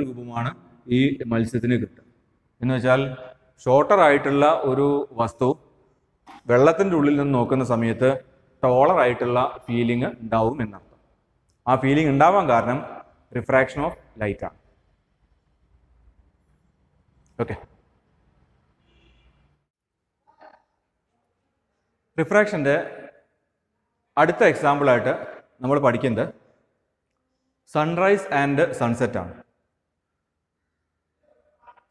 രൂപമാണ് ഈ മത്സ്യത്തിന് കിട്ടുക. എന്ന് വെച്ചാൽ ഷോർട്ടർ ആയിട്ടുള്ള ഒരു വസ്തു വെള്ളത്തിന്റെ ഉള്ളിൽ നിന്ന് നോക്കുന്ന സമയത്ത് ടോളർ ആയിട്ടുള്ള ഫീലിംഗ് ഉണ്ടാവും എന്നർത്ഥം. ആ ഫീലിംഗ് ഉണ്ടാവാൻ കാരണം റിഫ്രാക്ഷൻ ഓഫ് ലൈറ്റ് ആണ്. ഓക്കെ, റിഫ്രാക്ഷന്റെ അടുത്ത എക്സാമ്പിൾ ആയിട്ട് നമ്മൾ പഠിക്കുന്നത് സൺറൈസ് ആൻഡ് സൺസെറ്റ് ആണ്.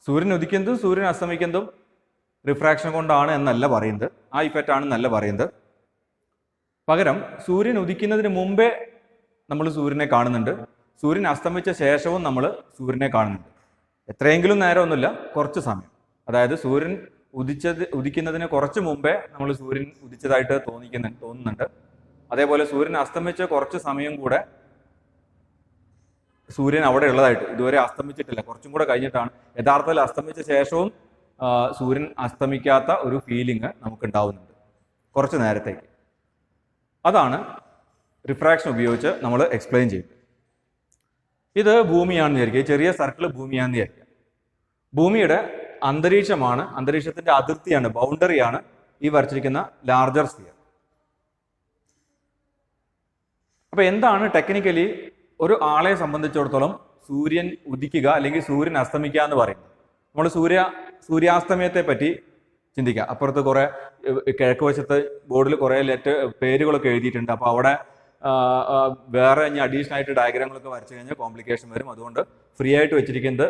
സൂര്യൻ ഉദിക്കുന്നതും സൂര്യൻ അസ്തമിക്കുന്നതും റിഫ്രാക്ഷൻ കൊണ്ടാണ് എന്നല്ല പറയുന്നത്, ആ ഇഫക്റ്റ് ആണെന്നല്ല പറയുന്നത്. പകരം സൂര്യൻ ഉദിക്കുന്നതിന് മുമ്പേ നമ്മൾ സൂര്യനെ കാണുന്നുണ്ട്, സൂര്യൻ അസ്തമിച്ച ശേഷവും നമ്മൾ സൂര്യനെ കാണുന്നുണ്ട്. എത്രയെങ്കിലും നേരമൊന്നുമില്ല, കുറച്ച് സമയം. അതായത് സൂര്യൻ ഉദിക്കുന്നതിന് കുറച്ച് മുമ്പേ നമ്മൾ സൂര്യൻ ഉദിച്ചതായിട്ട് തോന്നുന്നുണ്ട്. അതേപോലെ സൂര്യൻ അസ്തമിച്ച കുറച്ച് സമയം കൂടെ സൂര്യൻ അവിടെ ഉള്ളതായിട്ട്, ഇതുവരെ അസ്തമിച്ചിട്ടില്ല, കുറച്ചും കൂടെ കഴിഞ്ഞിട്ടാണ്. യഥാർത്ഥത്തിൽ അസ്തമിച്ച ശേഷവും സൂര്യൻ അസ്തമിക്കാത്ത ഒരു ഫീലിംഗ് നമുക്ക് ഉണ്ടാവുന്നുണ്ട് കുറച്ച് നേരത്തേക്ക്. അതാണ് റിഫ്രാക്ഷൻ ഉപയോഗിച്ച് നമ്മൾ എക്സ്പ്ലെയിൻ ചെയ്യുന്നത്. ഇത് ഭൂമിയാണെന്ന് വിചാരിക്കുക, ചെറിയ സർക്കിൾ ഭൂമിയാണെന്ന് വിചാരിക്കുക. ഭൂമിയുടെ അന്തരീക്ഷമാണ്, അന്തരീക്ഷത്തിന്റെ അതിർത്തിയാണ്, ബൗണ്ടറിയാണ് ഈ വരച്ചിരിക്കുന്ന ലാർജർ സ്ഫിയർ. അപ്പൊ എന്താണ് ടെക്നിക്കലി ഒരു ആളെ സംബന്ധിച്ചിടത്തോളം സൂര്യൻ ഉദിക്കുക അല്ലെങ്കിൽ സൂര്യൻ അസ്തമിക്കുക എന്ന് പറയുന്നത്? നമ്മൾ സൂര്യാസ്തമയത്തെ പറ്റി ചിന്തിക്കുക. അപ്പുറത്ത് കുറെ കിഴക്ക് വശത്ത് ബോർഡിൽ കുറെ പേരുകളൊക്കെ എഴുതിയിട്ടുണ്ട്. അപ്പൊ അവിടെ വേറെ ഇനി അഡീഷണൽ ആയിട്ട് ഡയഗ്രാമുകളൊക്കെ വരച്ചു കഴിഞ്ഞാൽ കോംപ്ലിക്കേഷൻ വരും. അതുകൊണ്ട് ഫ്രീ ആയിട്ട് വെച്ചിരിക്കുന്നത്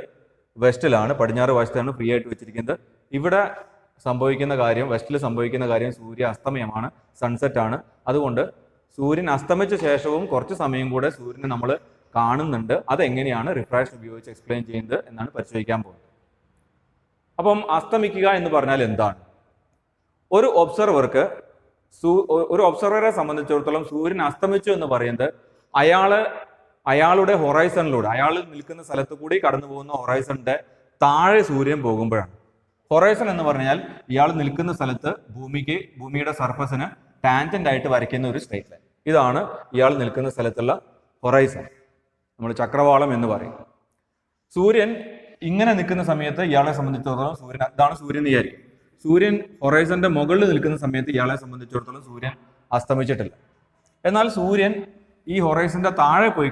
വെസ്റ്റിലാണ്, പടിഞ്ഞാറ് വശത്താണ് ഫ്രീ ആയിട്ട് വെച്ചിരിക്കുന്നത്. ഇവിടെ സംഭവിക്കുന്ന കാര്യം, വെസ്റ്റിൽ സംഭവിക്കുന്ന കാര്യം സൂര്യ അസ്തമയമാണ്, സൺസെറ്റ് ആണ്. അതുകൊണ്ട് സൂര്യൻ അസ്തമിച്ച ശേഷവും കുറച്ച് സമയം കൂടെ സൂര്യനെ നമ്മൾ കാണുന്നുണ്ട്. അതെങ്ങനെയാണ് റിഫ്രാക്ഷൻ ഉപയോഗിച്ച് എക്സ്പ്ലെയിൻ ചെയ്യുന്നത് എന്നാണ് പരിശോധിക്കാൻ പോകുന്നത്. അപ്പം അസ്തമിക്കുക എന്ന് പറഞ്ഞാൽ എന്താണ്? ഒരു ഒബ്സർവറെ സംബന്ധിച്ചിടത്തോളം സൂര്യൻ അസ്തമിച്ചു എന്ന് പറയുന്നത് അയാളുടെ ഹൊറൈസണിലൂടെ, അയാൾ നിൽക്കുന്ന സ്ഥലത്ത് കൂടി കടന്നു പോകുന്ന ഹൊറൈസണിന്റെ താഴെ സൂര്യൻ പോകുമ്പോഴാണ്. ഹൊറൈസൺ എന്ന് പറഞ്ഞാൽ ഇയാൾ നിൽക്കുന്ന സ്ഥലത്ത് ഭൂമിയുടെ സർഫസിന് ടാൻജന്റ് ആയിട്ട് വരയ്ക്കുന്ന ഒരു സ്ട്രെയിറ്റ് ലൈൻ. ഇതാണ് ഇയാൾ നിൽക്കുന്ന സ്ഥലത്തുള്ള ഹൊറൈസൺ, നമ്മൾ ചക്രവാളം എന്ന് പറയും. സൂര്യൻ ഇങ്ങനെ നിൽക്കുന്ന സമയത്ത് ഇയാളെ സംബന്ധിച്ചിടത്തോളം ഇതാണ് സൂര്യൻ വിചാരിക്കും. സൂര്യൻ ഹൊറൈസന്റെ മുകളിൽ നിൽക്കുന്ന സമയത്ത് ഇയാളെ സംബന്ധിച്ചിടത്തോളം സൂര്യൻ അസ്തമിച്ചിട്ടില്ല. എന്നാൽ സൂര്യൻ ഈ ഹൊറൈസന്റെ താഴെ പോയി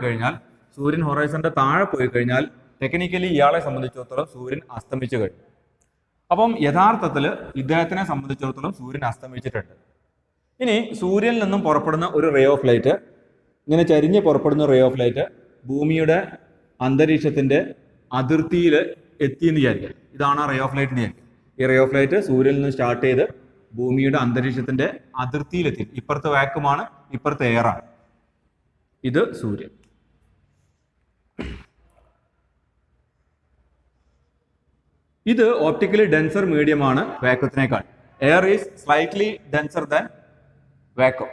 കഴിഞ്ഞാൽ ടെക്നിക്കലി ഇയാളെ സംബന്ധിച്ചിടത്തോളം സൂര്യൻ അസ്തമിച്ചു കഴിഞ്ഞു. അപ്പം യഥാർത്ഥത്തിൽ ഇദ്ദേഹത്തിനെ സംബന്ധിച്ചിടത്തോളം സൂര്യൻ അസ്തമിച്ചിട്ടുണ്ട്. ഇനി സൂര്യനിൽ നിന്നും പുറപ്പെടുന്ന ഒരു റേ ഓഫ് ലൈറ്റ്, ഇങ്ങനെ ചരിഞ്ഞ് പുറപ്പെടുന്ന റേ ഓഫ് ലൈറ്റ് ഭൂമിയുടെ അന്തരീക്ഷത്തിന്റെ അതിർത്തിയിൽ എത്തിയെന്ന് വിചാരിക്കുക. ഇതാണ് റേ ഓഫ് ലൈറ്റ് എന്ന് വിചാരിക്കുക. ഈ റേ ഓഫ് ലൈറ്റ് സൂര്യനിൽ നിന്ന് സ്റ്റാർട്ട് ചെയ്ത് ഭൂമിയുടെ അന്തരീക്ഷത്തിന്റെ അതിർത്തിയിലെത്തി. ഇപ്പുറത്ത് വാക്യൂമാണ്, ഇപ്പുറത്ത് എയറാണ്. ഇത് സൂര്യൻ. ഇത് ഓപ്റ്റിക്കലി ഡെൻസർ മീഡിയമാണ് വാക്യൂത്തിനേക്കാൾ. Air is slightly denser than vacuum.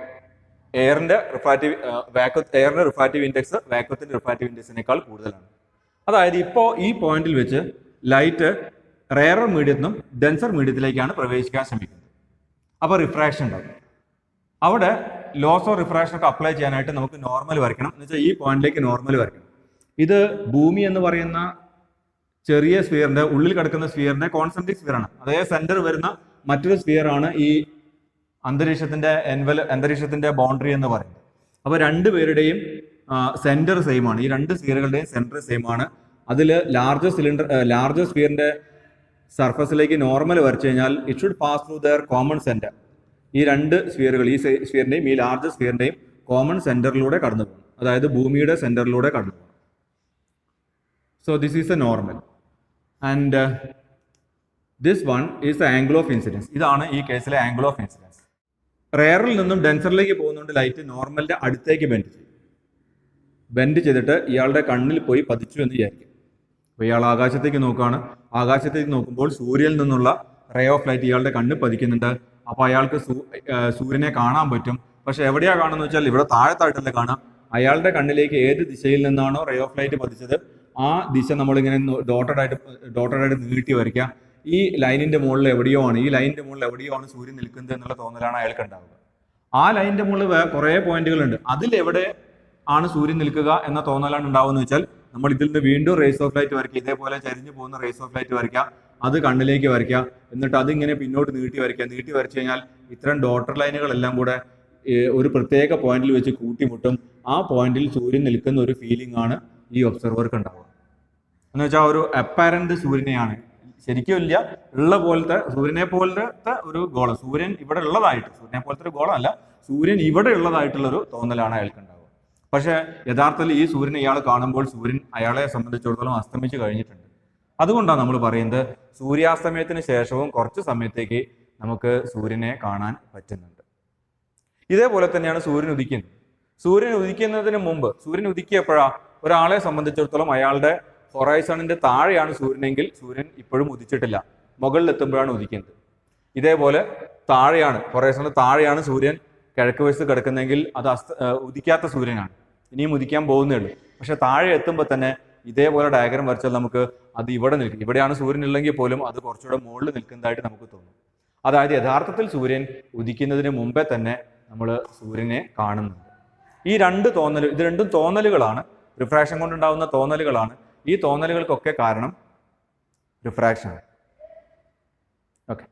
എയറിന്റെ റിഫ്രാക്റ്റീവ് ഇൻഡെക്സ് വാക്യൂത്തിന്റെ റിഫ്രാക്റ്റീവ് ഇൻഡെക്സിനേക്കാൾ കൂടുതലാണ്. അതായത് ഇപ്പോൾ ഈ പോയിന്റിൽ വെച്ച് ലൈറ്റ് റെയറർ മീഡിയത്തിനും ഡെൻസർ മീഡിയത്തിലേക്കാണ് പ്രവേശിക്കാൻ ശ്രമിക്കുന്നത്. അപ്പോൾ റിഫ്രാക്ഷൻ ഉണ്ടാകും. അവിടെ ലോസ് ഓഫ് റിഫ്രാക്ഷൻ ഒക്കെ അപ്ലൈ ചെയ്യാനായിട്ട് നമുക്ക് നോർമൽ വരയ്ക്കണം. എന്ന് വെച്ചാൽ ഈ പോയിന്റിലേക്ക് നോർമൽ വരയ്ക്കണം. ഇത് ഭൂമി എന്ന് പറയുന്ന ചെറിയ സ്ഫിയറിന്റെ ഉള്ളിൽ കിടക്കുന്ന സ്ഫിയറിന്റെ കോൺസെൻട്രിക് സ്ഫിയർ ആണ്. അതായത് സെന്റർ വരുന്ന മറ്റൊരു സ്ഫിയർ ആണ് ഈ അന്തരീക്ഷത്തിന്റെ ബൗണ്ടറി എന്ന് പറയുന്നത്. അപ്പൊ രണ്ടുപേരുടെയും സെന്റർ സെയിം ആണ്. ഈ രണ്ട് സ്ഫിയറുകളുടെയും സെന്റർ സെയിം ആണ്. അതിൽ ലാർജർ സ്ഫിയറിന്റെ സർഫസിലേക്ക് നോർമൽ വരച്ചു കഴിഞ്ഞാൽ it should pass through there common centre. ഈ രണ്ട് സ്ഫിയറുകൾ, ഈ സ്ഫിയറിന്റെയും ഈ ലാർജർ സ്ഫിയറിന്റെയും കോമൺ സെന്ററിലൂടെ കടന്നു പോകും. അതായത് ഭൂമിയുടെ സെന്ററിലൂടെ കടന്നു പോകും. So this is A normal and this one is the angle of incidents. ഇതാണ് ഈ കേസിലെ ആംഗിൾ ഓഫ് ഇൻസിഡൻസ്. റെയറിൽ നിന്നും ഡെൻസറിലേക്ക് പോകുന്നതുകൊണ്ട് ലൈറ്റ് നോർമലിന്റെ അടുത്തേക്ക് ബെൻഡ് ചെയ്തിട്ട് ഇയാളുടെ കണ്ണിൽ പോയി പതിച്ചു എന്ന് വിചാരിക്കും. അപ്പോൾ ഇയാൾ ആകാശത്തേക്ക് നോക്കുകയാണ്. ആകാശത്തേക്ക് നോക്കുമ്പോൾ സൂര്യനിൽ നിന്നുള്ള റേ ഓഫ് ലൈറ്റ് ഇയാളുടെ കണ്ണിൽ പതിക്കുന്നുണ്ട്. അപ്പോൾ അയാൾക്ക് സൂര്യനെ കാണാൻ പറ്റും. പക്ഷെ എവിടെയാ കാണുന്നത് വെച്ചാൽ ഇവിടെ താഴത്തായിട്ടല്ലേ കാണാം. അയാളുടെ കണ്ണിലേക്ക് ഏത് ദിശയിൽ നിന്നാണോ റേ ഓഫ് ലൈറ്റ് പതിച്ചത് ആ ദിശ നമ്മളിങ്ങനെ ഡോട്ടഡായിട്ട് നീട്ടി വരയ്ക്കുക. ഈ ലൈനിന്റെ മുകളിൽ എവിടെയോ ആണ് സൂര്യൻ നിൽക്കുന്നത് എന്നുള്ള തോന്നലാണ് അയാൾക്ക് ഉണ്ടാവുക. ആ ലൈനിന്റെ മുകളിൽ കുറേ പോയിന്റുകളുണ്ട്. അതിലെവിടെ ആണ് സൂര്യൻ നിൽക്കുക എന്ന തോന്നലാണ് ഉണ്ടാവുന്നത് വെച്ചാൽ നമ്മൾ ഇതിൽ നിന്ന് വീണ്ടും റേസ് ഓഫ് ലൈറ്റ് വരയ്ക്കുക. ഇതേപോലെ ചരിഞ്ഞു പോകുന്ന റേസ് ഓഫ് ലൈറ്റ് വരയ്ക്കുക. അത് കണ്ണിലേക്ക് വരയ്ക്കുക. എന്നിട്ട് അതിങ്ങനെ പിന്നോട്ട് നീട്ടി വരച്ചു കഴിഞ്ഞാൽ ഇത്തരം ഡോട്ടർ ലൈനുകളെല്ലാം കൂടെ ഒരു പ്രത്യേക പോയിന്റിൽ വെച്ച് കൂട്ടിമുട്ടും. ആ പോയിന്റിൽ സൂര്യൻ നിൽക്കുന്ന ഒരു ഫീലിംഗ് ആണ് ഈ ഒബ്സർവർക്ക് ഉണ്ടാവുക. എന്ന് വെച്ചാൽ ഒരു അപ്പാരന്റ് സൂര്യനെയാണ്, ശരിക്കും ഇല്ല, ഉള്ള പോലത്തെ സൂര്യനെ പോലത്തെ ഒരു ഗോളം, സൂര്യൻ ഇവിടെ ഉള്ളതായിട്ട്, സൂര്യനെ പോലത്തെ ഒരു ഗോളം അല്ല, സൂര്യൻ ഇവിടെ ഉള്ളതായിട്ടുള്ളൊരു തോന്നലാണ് അയാൾക്ക് ഉണ്ടാവുക. പക്ഷെ യഥാർത്ഥത്തിൽ ഈ സൂര്യനെ ഇയാൾ കാണുമ്പോൾ സൂര്യൻ അയാളെ സംബന്ധിച്ചിടത്തോളം അസ്തമിച്ച് കഴിഞ്ഞിട്ടുണ്ട്. അതുകൊണ്ടാണ് നമ്മൾ പറയുന്നത് സൂര്യാസ്തമയത്തിന് ശേഷവും കുറച്ച് സമയത്തേക്ക് നമുക്ക് സൂര്യനെ കാണാൻ പറ്റുന്നുണ്ട്. ഇതേപോലെ തന്നെയാണ് സൂര്യൻ ഉദിക്കുന്നത്. സൂര്യൻ ഉദിക്കുന്നതിന് മുമ്പ്, സൂര്യൻ ഉദിക്കിയപ്പോഴാ ഒരാളെ സംബന്ധിച്ചിടത്തോളം അയാളുടെ ഹൊറൈസണിന്റെ താഴെയാണ് സൂര്യനെങ്കിൽ സൂര്യൻ ഇപ്പോഴും ഉദിച്ചിട്ടില്ല, മുകളിലെത്തുമ്പോഴാണ് ഉദിക്കുന്നത്. ഇതേപോലെ താഴെയാണ്, ഹൊറൈസണിന്റെ താഴെയാണ് സൂര്യൻ കിഴക്ക് വശത്ത് കിടക്കുന്നെങ്കിൽ അത് ഉദിക്കാത്ത സൂര്യനാണ്, ഇനിയും ഉദിക്കാൻ പോകുന്നേ ഉള്ളൂ. പക്ഷെ താഴെ എത്തുമ്പോൾ തന്നെ ഇതേപോലെ ഡയഗ്രം വരച്ചാൽ നമുക്ക് അത് ഇവിടെ നിൽക്കും. ഇവിടെയാണ് സൂര്യൻ ഉള്ളെങ്കിൽ പോലും അത് കുറച്ചുകൂടെ മുകളിൽ നിൽക്കുന്നതായിട്ട് നമുക്ക് തോന്നും. അതായത് യഥാർത്ഥത്തിൽ സൂര്യൻ ഉദിക്കുന്നതിന് മുമ്പേ തന്നെ നമ്മൾ സൂര്യനെ കാണുന്നുണ്ട്. ഈ ഇത് രണ്ടും തോന്നലുകളാണ്, റിഫ്രാക്ഷൻ കൊണ്ടുണ്ടാകുന്ന തോന്നലുകളാണ്. ഈ തോന്നലുകൾക്കൊക്കെ കാരണം റിഫ്രാക്ഷൻ ആണ്. ഓക്കെ.